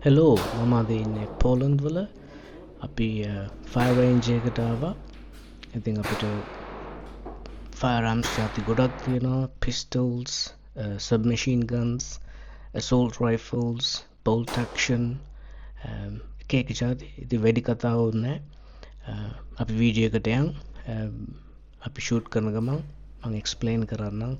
Hello මම අද ඉන්නේ පෝලන්ඩ් වල අපි ෆයර් රේන්ජ් එකට ආවා. ඉතින් අපිට ෆයර් ආම්ස් ಜಾති ගොඩක් තියෙනවා. පිස්ටල්ස්, සබ්මැෂින් guns, assault rifles, bolt action එක එක ಜಾති. ඉතින් වැඩි කතා ඕනේ නැහැ. අපි වීඩියෝ එකට යන් අපි ෂූට් කරන ගමන් මම එක්ස්ප්ලেইন කරන්නම්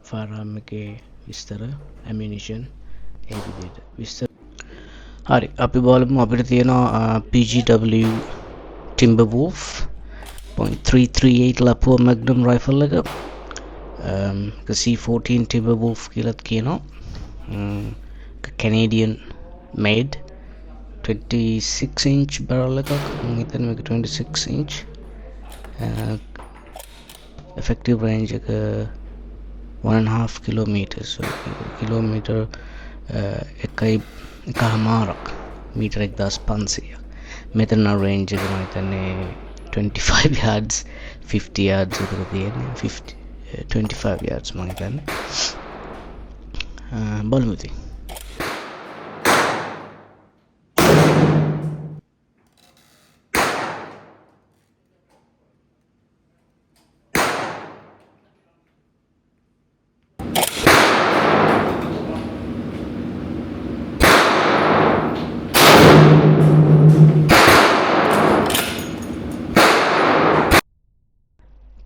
ෆයර් ආම් එකේ විස්තර, ඇමිනිෂන් ඒ විදිහට විස්තර. හරි අපි බලමු අපිට තියෙනවා PGW Timberwolf .338 ලපුව මැග්නම් රයිෆල් එක C14 Timberwolf කියලාත් කියනවා. Canadian made 26 inch barrel එකක්. මම හිතන්නේ මේක 26 inch effective range එක 1.5 kilometers. so kilometer එකමාරක් මීටර් 1500ක්. මෙතන රේන්ජ් එක මම හිතන්නේ 25 yards 50 yards විතර තියෙන්නේ. 25 yards මම හිතන්නේ. බලමු ඉතින්.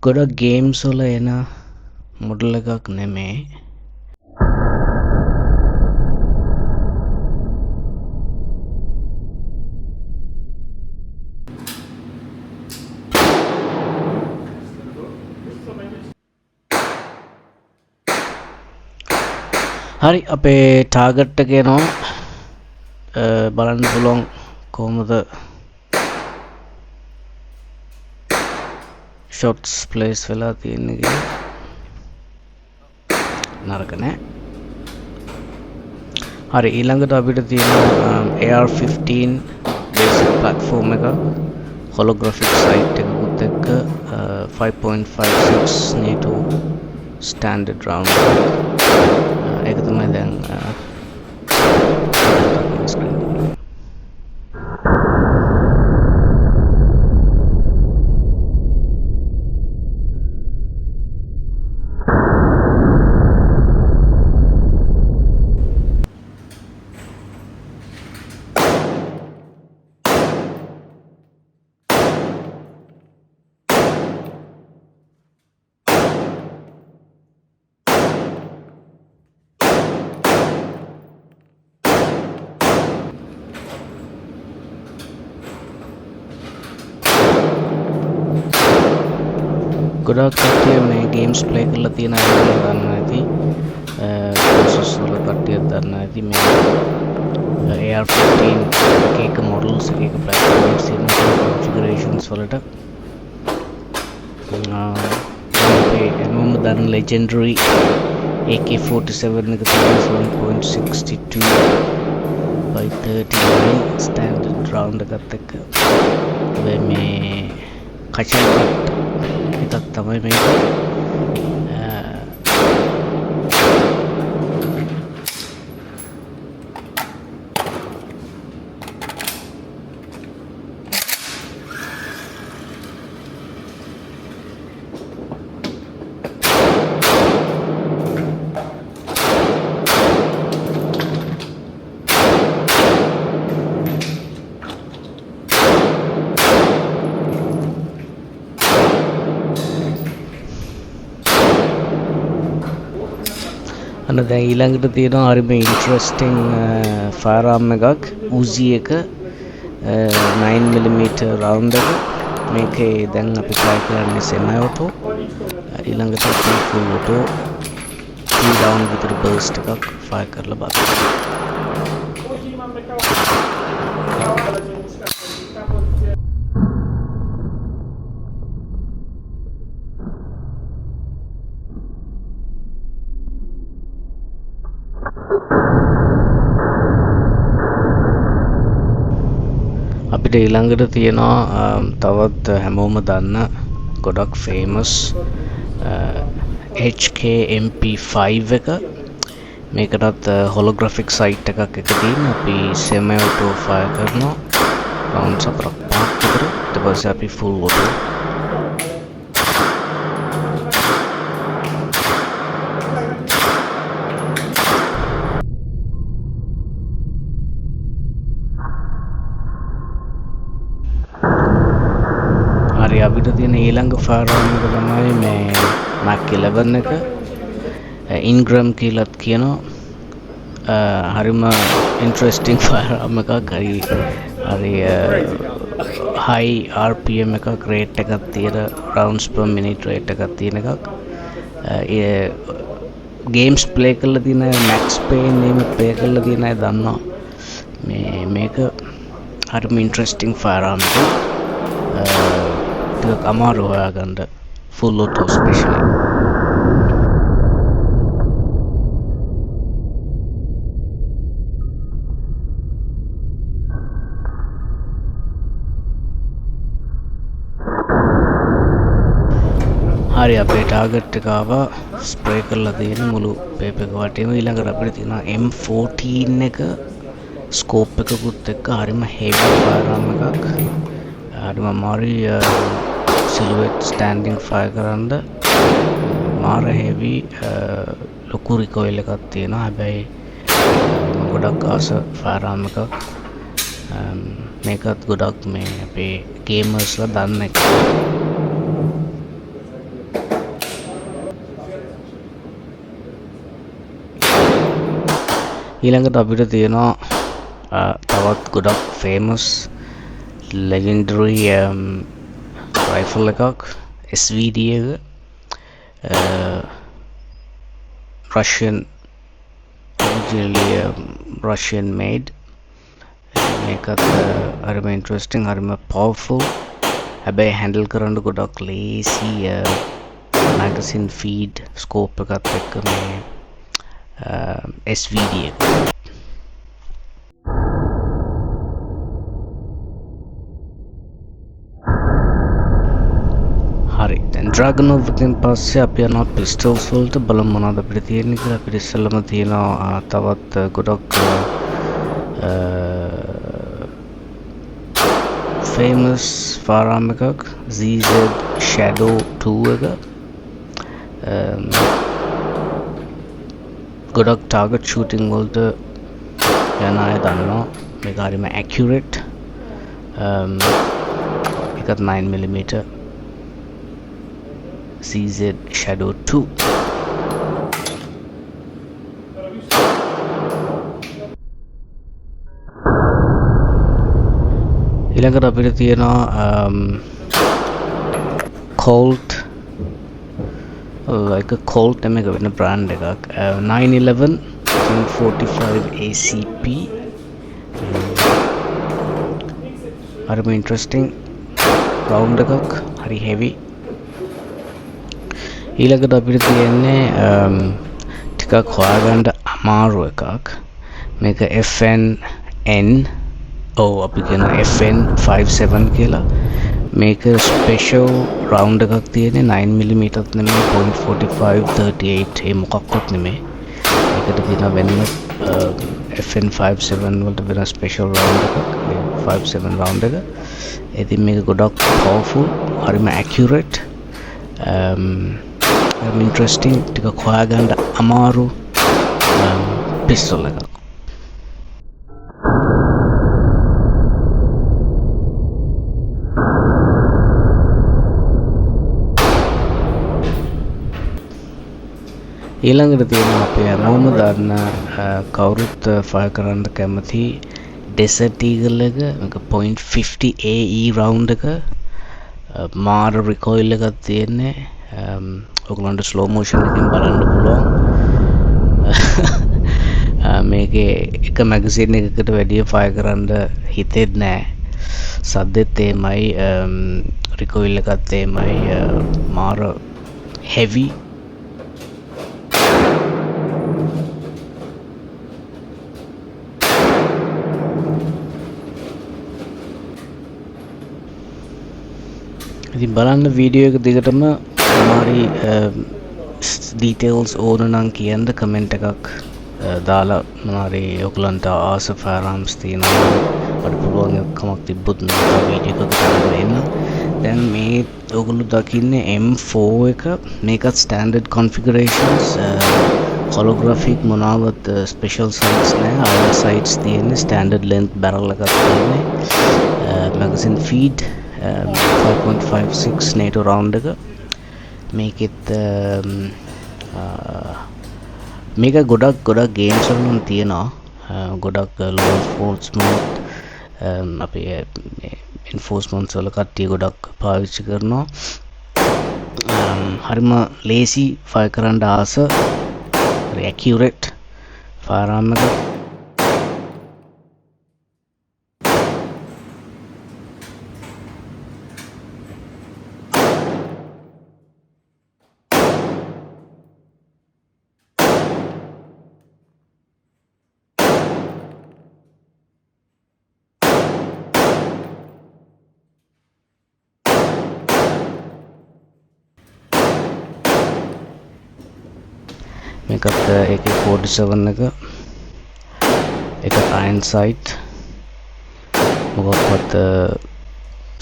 ගොඩක් ගේම්ස් වල එන මොඩල් එකක් නෙමේ. හරි අපේ ටාගට් එක එනවා. බලන්න පුළුවන් කොහොමද shots place වෙලා තියෙන්නේ කියලා. නරක නෑ. හරි ඊළඟට අපිට තියෙනවා AR-15 basic platform එක holographic sight එකකුත් එක්ක 5.56 NATO standard round ඒක තමයි දැන් ගොඩක් කට්ටිය මේ ගේම්ස් ප්ලේ කරලා තියෙන අය දන්නවා ඇති. ප්‍රොසෙස් වල කට්ටිය දන්නවා ඇති මේ AR-15 එක මොඩල්ස් එක ප්ලැට්ෆෝම්ස් කන්ෆිගරේෂන්ස් වලට අපේ හැමෝම දන්න ලෙජෙන්ඩරි AK-47 එක තියෙන 7.62 by 39 ස්ටෑන්ඩඩ් රවුන්ඩ් එකත් එක්ක මේ කචල්පත් එකක් තමයි මේක. අන්න දැන් ඊළඟට තියෙනවා හරිම ඉන්ටරෙස්ටිං ෆයර් ආම් එකක් Uzi එක 9mm රවුන්ඩ් එක. මේකේ දැන් අපි try කරන්නේ semi auto. ඊළඟට අපි full auto 3 round විතර burst එකක් fire කරලා බලමු. අපිට ඊළඟට තියෙනවා තවත් හැමෝම දන්න ගොඩක් ෆේමස් HK MP5 එක. මේකටත් හොලෝග්‍රැෆික් සයිට් එකක් එක තියෙන අපි semi auto fire කරනවා round 4ක් 5ක් විතර ඊට පස්සේ අපි full auto හරි අපිට තියෙන ඊළඟ firearm එක තමයි මේ Mac 11 එක Ingram කියලාත් කියනවා හරිම ඉන්ට්‍රෙස්ටිං firearm එකක් හරි high RPM එකක් rate එකක් තියෙන rounds per minute rate එකක් තියෙන එකක් games play කරලා තියෙන Max Payne එහෙම play කරලා තියෙන අය දන්නවා මේක හරිම ඉන්ට්‍රෙස්ටිං firearm එකක් ටිකක් අමාරු හොයාගන්න full auto especially හරි අපේ ටාගට් එක ආවා ස්ප්‍රේ කරලා තියෙන මුළු පේපර් එක වටේම ඊළඟට අපිට තියෙනවා M14 එක ස්කෝප් එකකුත් එක්ක හරිම heavy firearm එකක් හරිම අමාරුයි silhouette standing fire කරන්න මාර heavy ලොකු recoil එකක් තියෙනවා හැබැයි ගොඩක් ආස firearm එකක් මේකත් ගොඩක් මේ අපේ ගේමර්ස්ලා දන්න එක ඊළඟට අපිට තියෙනවා තවත් ගොඩක් famous legendary rifle එකක් SVD එක Russian originally Russian made මේකත් හරිම interesting හරිම powerful හැබැයි handle කරන්න ගොඩක් lazy magazine feed scope එකත් එක්ක මේ SVD එක හරි දැන් Dragunov එකෙන් පස්සේ අපි යනවා pistols වලට බලමු මොනවද අපිට තියෙන්නේ කියලා අපිට ඉස්සෙල්ලම තියෙනවා තවත් ගොඩක් famous firearm එකක් ZZ Shadow 2 එක ගොඩක් target shooting වලට යන අය දන්නවා මේක හරිම accurate එකත් 9mm CZ Shadow 2 ඊළඟට අපිට තියෙනවා Colt like a Colt එක වෙන brand එකක් 911 1045 ACP හරිම interesting round එකක් හරි heavy ඊළඟට අපිට තියෙන්නේ ටිකක් හොයාගන්න අමාරු එකක් මේක FNN අපි කියන FN57 කියලා මේක ස්පෙෂල් රවුන්ඩ් එකක් තියෙන්නේ 9mm නෙමෙයි 0.45 38 ඒ මොකක්වත් නෙමෙයි ඒකට තියෙන වෙනම FN57 වලට වෙන ස්පෙෂල් රවුන්ඩ් එකක් 57 රවුන්ඩ් එක ඉතින් මේක ගොඩක් powerful හරිම accurate interesting ටිකක් හොයාගන්න අමාරු pistol එකක් ඊළඟට තියෙනවා අපේ හැමෝම දන්න කවුරුත් ෆයර් කරන්න කැමති Desert Eagle එක මේක .50 AE round එක මාර recoil එකක් තියෙන්නේ ඔයගලන්ට slow motion එකකින් බලන්න පුළුවන් මේකේ එක magazine එකකට වැඩිය ෆයර් කරන්න හිතෙන්නේ නැහැ සද්දෙත් එමයයි recoil එකත් එමයයි මාර heavy ඉතින් බලන්න වීඩියෝ එක දිගටම අමාරි details ඕන නම් කියන්න කමෙන්ට් එකක් දාලා මොනාරි ඔයගලන්ට ආස ෆයරාම්ස් තියෙනවා අපිට පුළුවන් කමක් තිබ්බොත් මේ වීඩියෝ එකකට කරලා එන්න. දැන් මේ ඔයගොල්ලෝ දකින්නේ M4 එක මේකත් ස්ටෑන්ඩඩ් කොන්ෆිගරේෂන්ස් holographic මොනවත් ස්පෙෂල් සයිට්ස් නෑ අයල් සයිට්ස් තියෙන්නේ ස්ටෑන්ඩඩ් ලෙන්ත් බැරල් එකක් තියෙන්නේ මැගසින් ෆීඩ් 5.56 NATO රවුන්ඩ් එක මේකෙත් මේක ගොඩක් ගේම්ස් වල නම් තියෙනවා ගොඩක් law enforcement අපේ enforcement වල කට්ටිය ගොඩක් පාවිච්චි කරනවා හරිම ලේසි ෆයර් කරන්න ආස accurate firearm එක මේකත් AK-47 එක iron sight මොකක්වත්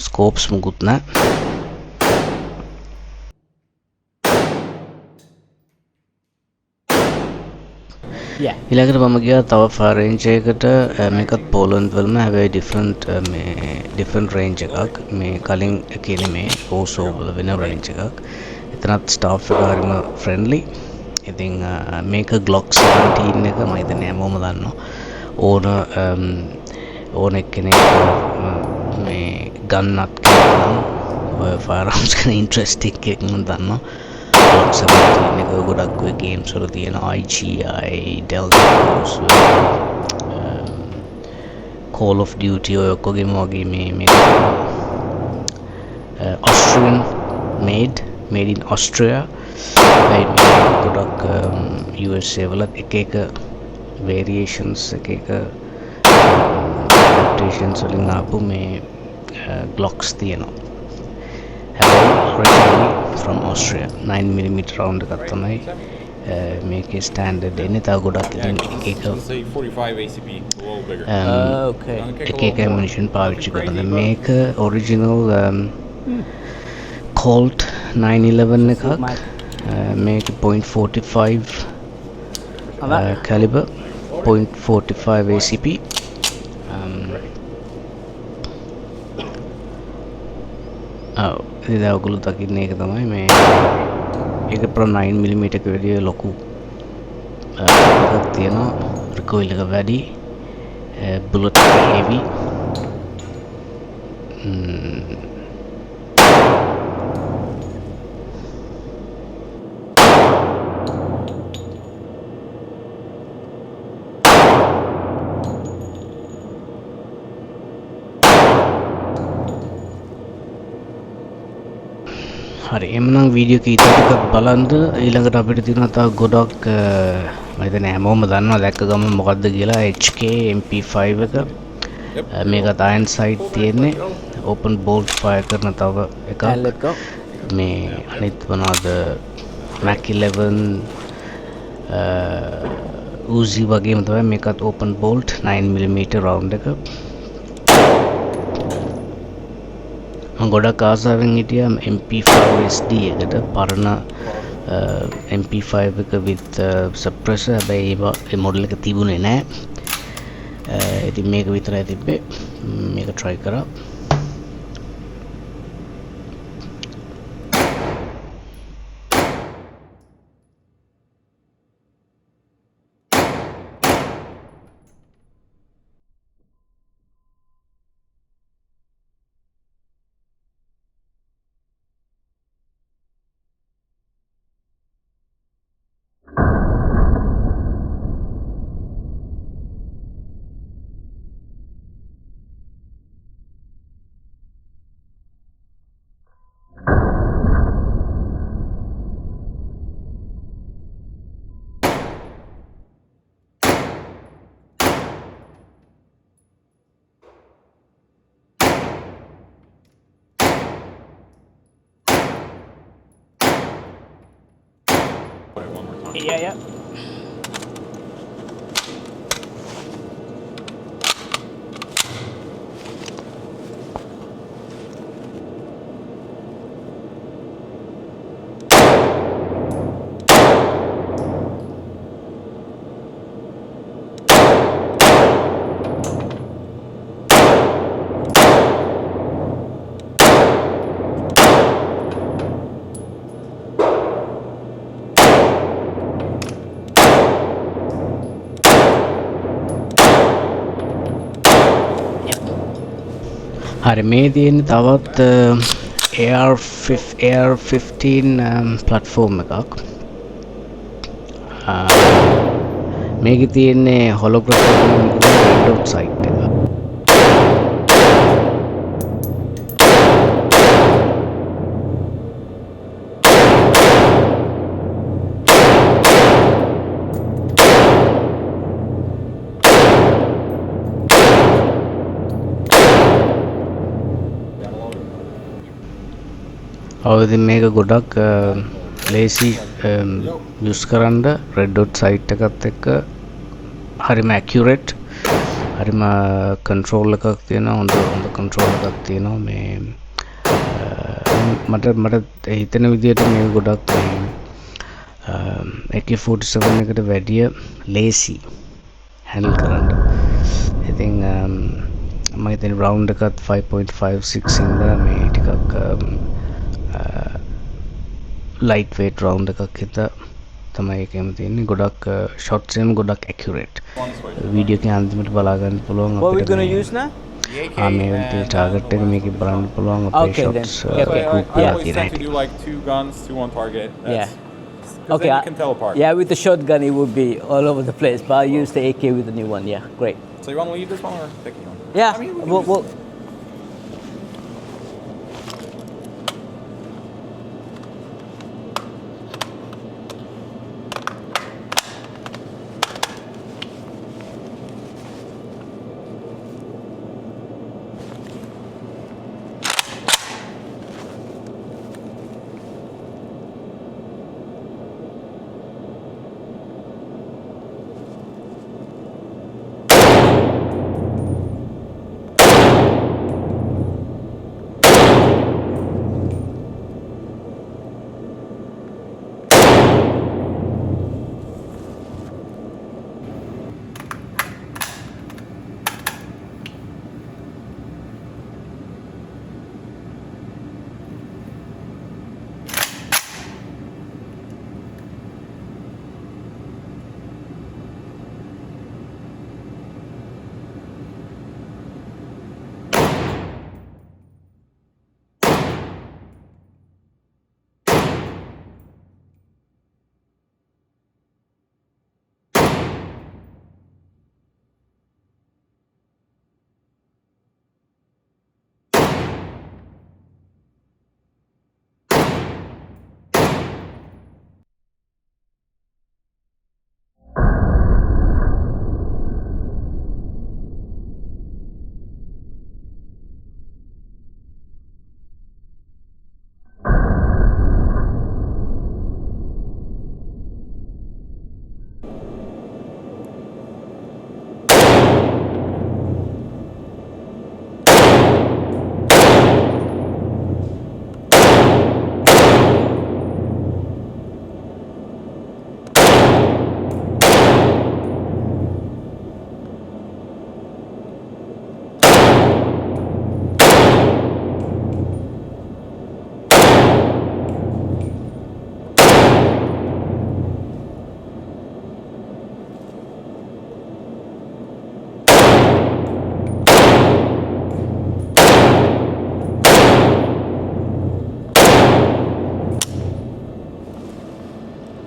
ස්කෝප්ස් මුකුත් නැහැ ඊළඟට මම ගියා තව ෆයර් රේන්ජ් එකකට මේකත් පෝලන්ඩ් වලම හැබැයි ඩිෆරන්ට් රේන්ජ් එකක් මේ කලින් එකේ නෙමේ ඕසෝ වල වෙන රේන්ජ් එකක් එතනත් ස්ටාෆ් එක හරිම ෆ්‍රෙන්ඩ්ලි ඉතින් මේක Glock 17 එක මම හිතන්නේ හැමෝම දන්නවා ඕන එක්කෙනෙක් මේ ගන්නත් කරනවා ඔය ෆයර්-ආම්ස් ගැන ඉන්ට්‍රස්ටික් එකක් මම දන්නවා Glock 17 එක ගොඩක් ඔය ගේම්ස් වල තියෙන IGI Delta Force Call of Duty ඔය ඔක්කොගෙම වගේ මේ Austrian made in Austria ගොඩක් USA වලත් එක variations එක adaptations වලින් ආපු මේ Glocks තියෙනවා හැබැයි originally from Austria 9mm round එකක් තමයි මේකේ standard එන්නේ තව ගොඩක් ඉතින් එක ammunition පාවිච්චි කරනවා මේක original Colt 911 එකක් මේක 0.45 caliber 0.45 ACP ඉතින් ඔයගොල්ලෝ දකින්නේ ඒක තමයි මේ ඒක pro 9mm එක වැඩිය ලොකු එකක් තියෙනවා recoil එක වැඩි bullet එක heavy හරි එමනම් වීඩියෝ එක ඊටත් බලන්න ඊළඟට අපිට තියෙනවා තව ගොඩක් මම හිතන්නේ හැමෝම දන්නවා දැක්ක ගමන් මොකද්ද කියලා HK MP5 එක මේකත් iron sight තියෙන්නේ open bolt fire කරන තව එකක් මේ අනිත් මොනවාද Mac 11 Uzi වගේම තමයි මේකත් open bolt 9mm round එක ගොඩක් ආසාවෙන් හිටියා MP5 SD එකට පරණ MP5 එක with suppressor හැබැයි ඒ මොඩල් එක තිබුණේ නැහැ ඉතින් මේක විතරයි තිබ්බේ මේක try කරා Yeah. හරි මේ තියෙන්නේ තවත් AR15 platform එකක්. මේකේ තියෙන්නේ holographic red dot site එක. ඉතින් මේක ගොඩක් ලේසි යුස් කරන්න රෙඩ් ඩොට් සයිට් එකත් එක්ක හරිම ඇකියුරේට් හරිම කන්ට්‍රෝල් එකක් තියෙනවා හොඳ කන්ට්‍රෝල් එකක් තියෙනවා මේ මට හිතෙන විදිහට මේ ගොඩක් AK47 එකට වැඩිය ලේසි හැන්ඩල් කරන්න. ඉතින් මම හිතන්නේ රවුන්ඩ් එකත් 5.56 ඉඳලා මේ ටිකක් ලයිට් වේට් රවුන්ඩ් එකක් හිතා තමයි ඒකෙම තියෙන්නේ. ගොඩක් ෂොට්ස් එම ගොඩක් ඇකියුරේට්. වීඩියෝ එකේ අන්තිමට බලා ගන්න පුළුවන් අපිට. What we gonna use now? මේ ටාගට් එක මේකේ බලන්න පුළුවන් අපේ ෂොට්ස් Okay. ගෲප් I එකේ always tend to තියෙන do like 2 guns, 2 on target. Yeah. Okay. Okay. You can tell apart. Yeah, with the shotgun it would be all over the place, but I'll use the AK with the new one. Yeah, great. So you want to leave this one or pick one? Yeah, I mean, we can we'll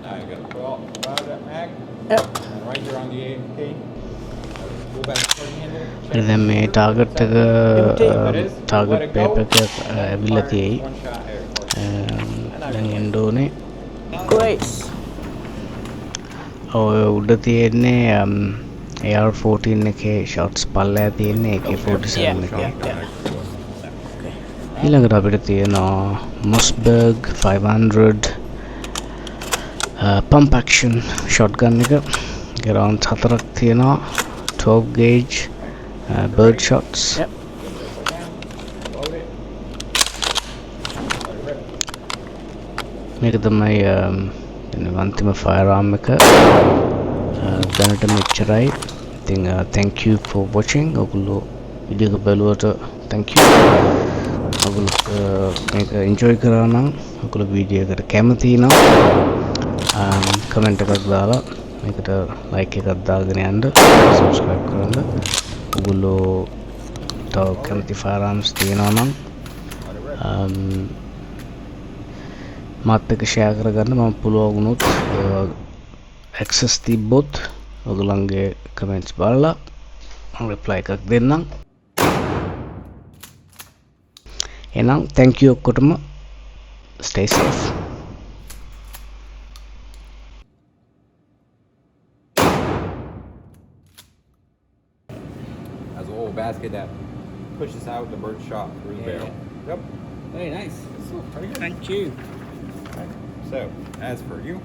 Now you got to pull out that mag. Yep. And right here on the AK. Go back to the handle. හරි දැන් මේ target එක target paper එක ඇවිල්ලා තියෙයි. One shot here. දැන් එන්න ඕනේ. great. ඔය උඩ තියෙන්නේ AR14 එකේ ෂොට්ස් පල්ලෙහා තියෙන්නේ AK47 එකේ. ඊළඟට අපිට තියෙනවා Mossberg 500 pump action shotgun එක. rounds 4ක් තියෙනවා 12 gauge bird shots. Yep. මේක තමයි අන්තිම firearm එක. දැනට මෙච්චරයි. ඉතින් thank you for watching. ඔයගොල්ලෝ වීඩියෝ එක බලුවට thank you. ඔයගොල්ලෝ මේක enjoy කරා නම් ඔයගොල්ලෝ වීඩියෝ එකට කැමති නම් කමෙන්ට් එකක් දාලා මේකට like එකක් දාගෙන යන්න, subscribe කරන්න. ඔයගොල්ලෝ තව කැමති ෆාරාම්ස් තියෙනවා නම් මාත් එක්ක ෂෙයා කරගන්න මම පුළුවන් වුණොත් ඇක්සස් තිබ්බොත් ඔයගොල්ලන්ගේ කමෙන්ට්ස් බලලා මම රිප්ලයි එකක් දෙන්නම්. එහෙනම් thank you ඔක්කොටම. stay safe. That's a whole basket that pushes out the bird shot through the barrel. Yep. Very nice. So, pretty good. Thank you. So, as for you.